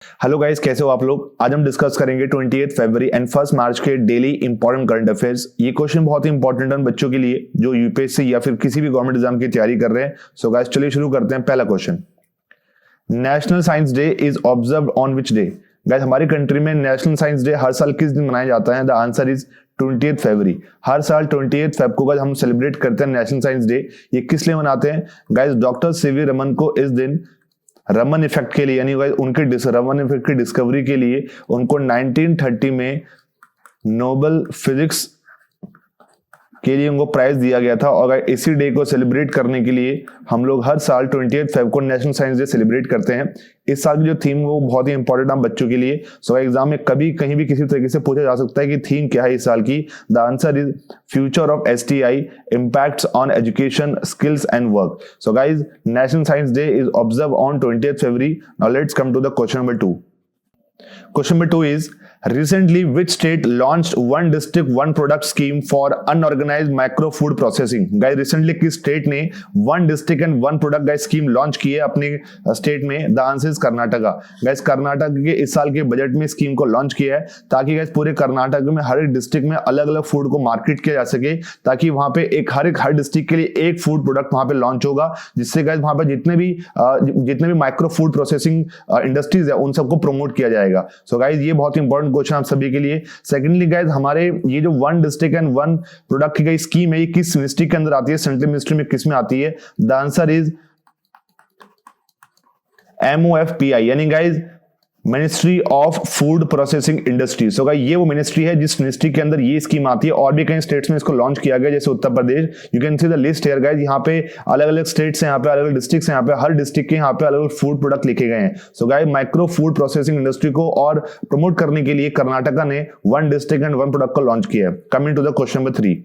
Hello guys, कैसे हो आप लोग। आज हम डिस्कस करेंगे 28 फरवरी एंड 1 मार्च के डेली इंपॉर्टेंट करंट अफेयर्स। ये क्वेश्चन बहुत ही इंपॉर्टेंट है बच्चों के लिए जो यूपीएससी या फिर किसी भी गवर्नमेंट एग्जाम की तैयारी कर रहे हैं। सो गाइस चलिए शुरू करते हैं। पहला question, national science day is observed on which day. Guys हमारी कंट्री में नेशनल साइंस डे हर साल किस दिन मनाया जाता है? द आंसर इज 28 फरवरी। हर साल 28 फेब को गाइस हम सेलिब्रेट करते हैं नेशनल साइंस डे। ये किस लिए मनाते हैं? गाइस डॉक्टर सीवी रमन को इस दिन रमन इफेक्ट के लिए यानी उनके रमन इफेक्ट की डिस्कवरी के लिए उनको 1930 में नोबेल फिजिक्स के लिए उनको प्राइज दिया गया था। और इसी डे को सेलिब्रेट करने के लिए हम लोग हर साल 28 फेब को नेशनल साइंस डे सेलिब्रेट करते हैं। इस साल की जो थीम वो बहुत ही इंपॉर्टेंट है बच्चों के लिए। सो एग्जाम में कभी कहीं भी किसी तरीके से पूछा जा सकता है कि थीम क्या है इस साल की। The answer is future of STI, impacts on education, skills and work. So guys national science day is observe on 28 February. Now let's come to the question number 2. Question number 2 is, recently which state launched one district one product scheme for unorganized micro food processing? Guys recently किस state ने one district and one product guys scheme launch की है अपने state में? The answer is Karnataka. Guys Karnataka के इस साल के बजट में स्कीम को लॉन्च किया है ताकि गाइस पूरे कर्नाटक में हर एक डिस्ट्रिक्ट में अलग अलग फूड को मार्केट किया जा सके, ताकि वहां पे हर डिस्ट्रिक्ट के लिए एक फूड प्रोडक्ट वहां पे लॉन्च होगा, जिससे गाइस वहां पे जितने भी माइक्रो फूड प्रोसेसिंग इंडस्ट्रीज है उन सबको प्रमोट किया जाएगा। सो गाइज ये बहुत इंपॉर्टेंट क्वेश्चन आप सभी के लिए। सेकेंडली गाइज हमारे ये जो one district and one product की गई स्कीम है ये किस मिनिस्ट्री के अंदर आती है? सेंट्रल मिनिस्ट्री में किस में आती है? द आंसर इज MOFPI यानी guys ministry of food processing industry. So guys ये वो मिनिस्ट्री है जिस मिनिस्ट्री के अंदर ये स्कीम आती है। और भी कई स्टेट्स में इसको लॉन्च किया गया जैसे Uttar Pradesh. You can see the list here guys. यहाँ पे अलग अलग स्टेट्स हैं, यहाँ पे अलग अलग डिस्ट्रिक्ट्स हैं, यहाँ पे हर डिस्ट्रिक्ट के यहाँ पे अलग अलग फूड प्रोडक्ट लिखे गए हैं। So guys micro food processing industry को और प्रमोट करने के लिए कर्नाटका ने one district and one product को लॉन्च किया है। Coming to the question number 3.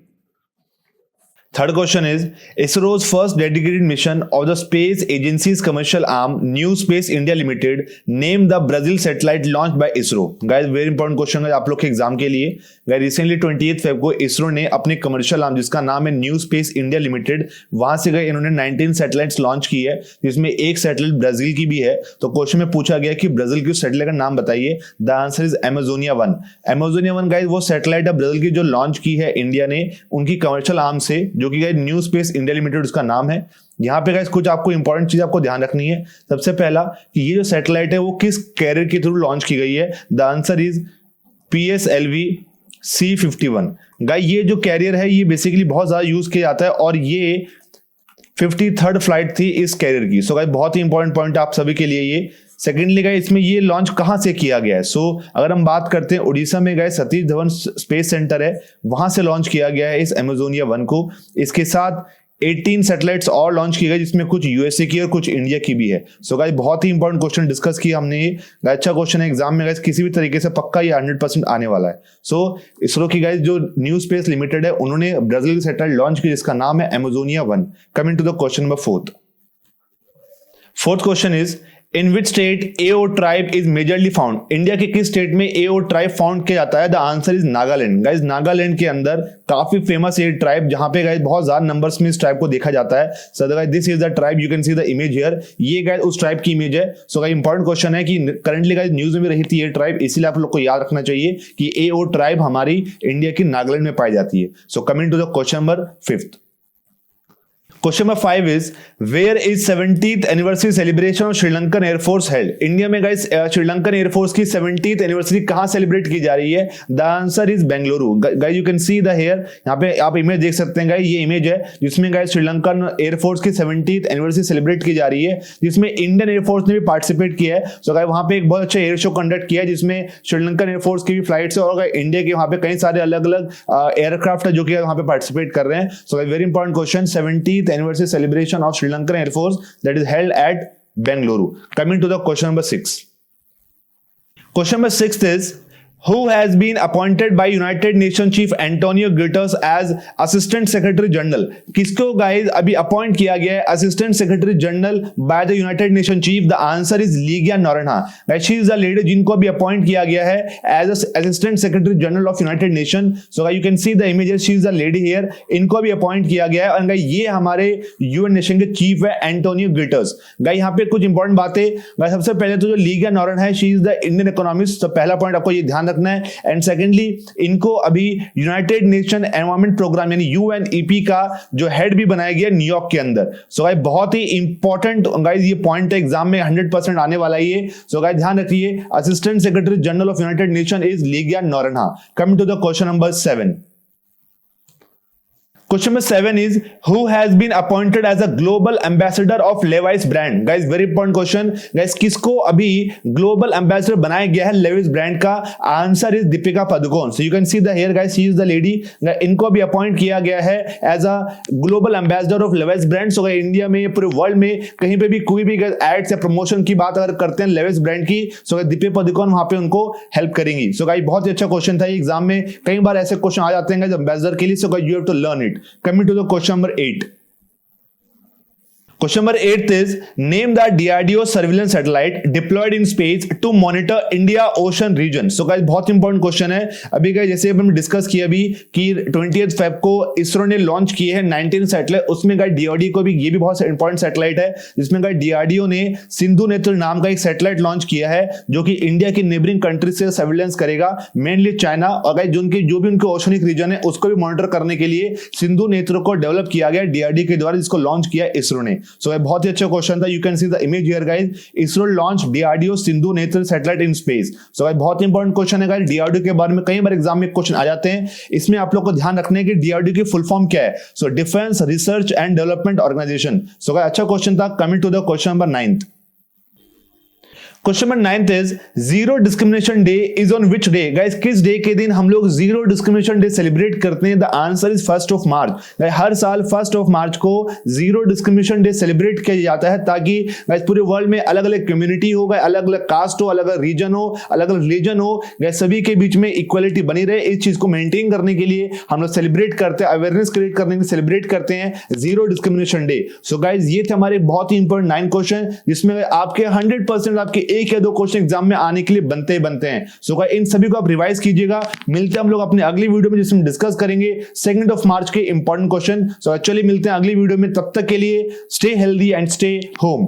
Third question is, ISRO's first dedicated mission of the space agency's commercial arm, New Space India Limited, named the Brazil satellite launched by ISRO. Guys, very important question है आप लोग के exam के लिए। Guys, recently 28 Feb को ISRO ने अपने commercial arm जिसका नाम है न्यू स्पेस इंडिया लिमिटेड, वहां से गए इन्होंने 19 सैटेलाइट्स लॉन्च की है, जिसमें एक सैटेलाइट ब्राजील की भी है। तो क्वेश्चन में पूछा गया कि ब्राजील की सैटेलाइट का नाम बताइए। The answer is Amazonia 1। Amazonia 1 guys वो सैटेलाइट है ब्राजील की जो लॉन्च की है इंडिया ने उनकी कमर्शियल आर्म से, जो कि guys new space India limited उसका नाम है। यहां पे गाइस कुछ आपको इंपॉर्टेंट चीज आपको ध्यान रखनी है। सबसे पहला कि ये जो सैटेलाइट है वो किस कैरियर के थ्रू लॉन्च की गई है? The answer is PSLV C51। Guys ये जो कैरियर है ये बेसिकली बहुत ज्यादा यूज किया जाता है और ये 53rd फ्लाइट थी इस कैरियर की। सो गाइस बहुत ही इंपॉर्टेंट पॉइंट आप सभी के लिए ये। सेकेंडली गाइस इसमें ये लॉन्च कहां से किया गया है? अगर हम बात करते हैं उड़ीसा में guys Satish Dhawan space centre है, वहां से लॉन्च किया गया है इस अमेजोनिया 1 को। इसके साथ 18 सैटेलाइट्स और लॉन्च की गई जिसमें कुछ यूएसए की और कुछ इंडिया की भी है। सो गाइस बहुत ही इंपॉर्टेंट क्वेश्चन डिस्कस किया हमने ये। अच्छा क्वेश्चन है एग्जाम में गाइस, किसी भी तरीके से पक्का ये 100% आने वाला है। इसरो की गाइस जो न्यू स्पेस लिमिटेड है उन्होंने ब्राजील की सैटेलाइट लॉन्च की जिसका नाम है Amazonia 1। Coming to the question number 4. Fourth question is, in which state AO tribe is majorly found? India के किस स्टेट में AO ट्राइब फाउंड किया जाता है? The answer is Nagaland. Guys Nagaland के अंदर काफी फेमस ये ट्राइब जहां पे गाइस बहुत ज्यादा नंबर्स में इस ट्राइब को देखा जाता है। So guys this is the tribe, you can see the image here. ये गाइस उस ट्राइब की इमेज है। सो गाइस इंपॉर्टेंट क्वेश्चन है कि करंटली गाइस न्यूज में रही थी ये ट्राइब, इसीलिए आप लोग को याद रखना चाहिए कि AO ट्राइब हमारी इंडिया की नागालैंड में पाई जाती है। So coming to the question number 5. Question number 5 is, where is 70th anniversary celebration of Sri Lankan air force held? India में गाइस श्रीलंकन एयरफोर्स की 70th एनिवर्सरी कहां सेलिब्रेट की जा रही है? The answer is Bengaluru. Guys you can see the here, यहां पे आप इमेज देख सकते हैं गाइस, ये इमेज है जिसमें गाइस श्रीलंकन एयरफोर्स की 70th एनिवर्सरी सेलिब्रेट की जा रही है, जिसमें इंडियन एयरफोर्स ने भी पार्टिसिपेट किया है। सो गाइस वहां पे एक बहुत अच्छा एयर शो कंडक्ट किया है जिसमें श्रीलंकन एयरफोर्स की भी फ्लाइट्स है और इंडिया के वहां पे कई सारे अलग अलग एयरक्राफ्ट है जो कि वहां पे पार्टिसिपेट कर रहे हैं। So guys very important question, 70th anniversary celebration of Sri Lankan Air Force that is held at Bengaluru. Coming to the question number 6. Question number 6 is, Who has been appointed by United Nations Chief Antonio Guterres as Assistant Secretary General? किसको guys अभी appoint किया गया है assistant secretary general by the United Nation chief? The answer is Ligia Noronha. Guys she is the lady जिनको अभी appoint किया गया है as assistant secretary general of United Nation. So guys you can see the images, she is the lady here. इनको अभी appoint किया गया है और गाइस ये हमारे यूएन नेशन के चीफ है एंटोनियो गुटेरेस। गाइस यहाँ पे कुछ इंपॉर्टेंट बातें। गाइस सबसे पहले तो जो लीगिया नोरन्हा है she is the Indian economist. तो पहला पॉइंट आपको ये ध्यान रखना है। एंड सेकेंडली इनको अभी यूनाइटेड नेशन एनवायरमेंट प्रोग्राम यानी यूएनईपी का जो हेड भी बनाया गया न्यूयॉर्क के अंदर। सो गाइस बहुत ही इंपॉर्टेंट गाइस ये पॉइंट है, एग्जाम में 100% आने वाला है ये। सो गाइस ध्यान रखिए, assistant secretary general of United Nation is Ligia Noronha. Coming to the question number 7। Question number 7 is who has been appointed as a global ambassador of Levi's brand? Guys, very important question. Guys, किसको अभी global ambassador बनाया गया है Levi's brand का? Answer is Deepika Padukone. So you can see the here guys, she is the lady. इनको भी appoint किया गया है as a global ambassador of Levi's brand. So India में पूरे वर्ल्ड में कहीं पे भी कोई भी एड्स या प्रमोशन की बात अगर करते हैं Levi's brand की, so दीपिका पादुकोण वहां पे उनको हेल्प करेंगी. So guys बहुत ही अच्छा क्वेश्चन था, एग्जाम में कई बार ऐसे क्वेश्चन आ जाते हैं एम्बेसडर के लिए. So guys you have to learn it. Coming to the question number 8. Question number 8 is name the DRDO surveillance satellite deployed in space to monitor India Ocean region. So guys बहुत important question है। अभी guys जैसे हमने discuss किया अभी कि 20th Feb को इसरो ने लॉन्च किए हैं 19 सैटेलाइट। उसमें गाइस DRDO को भी, ये भी बहुत इंपॉर्टेंट सैटेलाइट है जिसमें गाइस DRDO ने सिंधु नेत्र नाम का एक सैटेलाइट लॉन्च किया है जो कि इंडिया की नेबरिंग कंट्री से सर्वेलेंस करेगा, मेनली चाइना। और गाइस जो भी उनके ओशनिक रीजन है उसको भी मॉनिटर करने के लिए सिंधु नेत्र को डेवलप किया गया DRDO के द्वारा, जिसको लॉन्च किया इसरो ने। सो बहुत ही अच्छा क्वेश्चन था। You can see the image here guys, ISRO launch DRDO Sindhu नेत्र सैटेलाइट इन स्पेस। सो बहुत इंपॉर्टेंट क्वेश्चन है गाइस। DRDO के बारे में कई बार एग्जाम में क्वेश्चन आ जाते हैं। इसमें आप लोग को ध्यान रखना है कि DRDO की फुल फॉर्म क्या है। So defence research and development organisation. So अच्छा क्वेश्चन था। Coming to the question number 9th। Question number 9th is zero discrimination day is on which day? Guys किस डे के दिन हम लोग जीरो डिस्क्रिमिनेशन डे सेलिब्रेट करते हैं? The answer is 1st of March। हर साल 1st of March को zero discrimination day celebrate किया जाता है ताकि गाइस पूरे वर्ल्ड में अलग अलग कम्युनिटी हो, अलग अलग कास्ट हो, अलग अलग रीजन हो, अलग अलग रिलीजन हो, गाइस सभी के बीच में इक्वलिटी बनी रहे। इस चीज को मेंटेन करने के लिए हम लोग सेलिब्रेट करते हैं, अवेयरनेस क्रिएट करने के लिए सेलिब्रेट करते हैं zero discrimination day. So guys ये थे हमारे बहुत ही इंपॉर्टेंट 9 क्वेश्चन जिसमें आपके 100% आपके एक या दो क्वेश्चन एग्जाम में आने के लिए बनते हैं। सो गाइस इन सभी को आप रिवाइज कीजिएगा। मिलते हैं हम लोग अपने अगली वीडियो में जिसमें डिस्कस करेंगे 2nd of March के इंपॉर्टेंट क्वेश्चन। सो एक्चुअली मिलते हैं अगली वीडियो में, तब तक के लिए stay healthy and stay home.